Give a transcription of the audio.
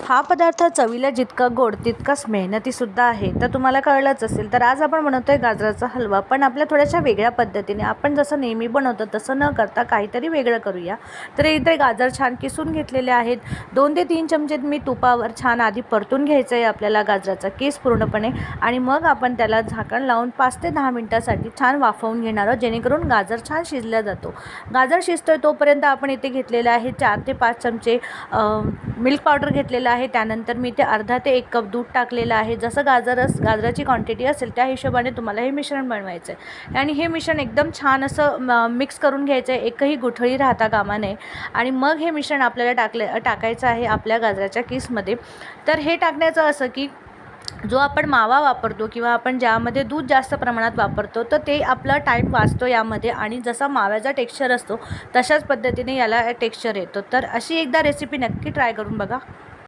हा पदार्थ चवीला जितका गोड तितकाच मेहनतीसुद्धा आहे. तर तुम्हाला कळलंच असेल. तर आज आपण बनवतो आहे गाजराचा हलवा, पण आपल्या थोड्याशा वेगळ्या पद्धतीने. आपण जसं नेहमी बनवतो तसं न करता काहीतरी वेगळं करूया. तर इथे गाजर छान किसून घेतलेले आहेत. 2 ते 3 चमचे मी तुपावर छान आधी परतून घ्यायचं आहे आपल्याला गाजराचा किस पूर्णपणे, आणि मग आपण त्याला झाकण लावून 5 ते 10 मिनिटासाठी छान वाफवून घेणार आहोत, जेणेकरून गाजर छान शिजला जातो. गाजर शिजतोय तोपर्यंत आपण इथे घेतलेलं आहे 4 ते 5 चमचे मिल्क पावडर घेतलेलं आहे. त्यानंतर मी इथे अर्धा ते 1 कप दूध टाकलेलं आहे. जसं गाजराची क्वांटिटी असेल त्या हिशोबाने तुम्हाला हे मिश्रण बनवायचं आहे, आणि हे मिश्रण एकदम छान असं मिक्स करून घ्यायचं आहे, एकही गुठळी राहता कामा नये. आणि मग हे मिश्रण आपल्याला टाकायचं आहे आपल्या गाजराच्या किसमध्ये. तर हे टाकण्याचं असं की जो आपण मावा वापरतो किंवा आपण ज्यामध्ये दूध जास्त प्रमाणात वापरतो, तर ते आपला टाईम वाचतो यामध्ये, आणि जसा माव्याचा टेक्स्चर असतो तशाच पद्धतीने याला टेक्स्चर येतो. तर अशी एकदा रेसिपी नक्की ट्राय करून बघा.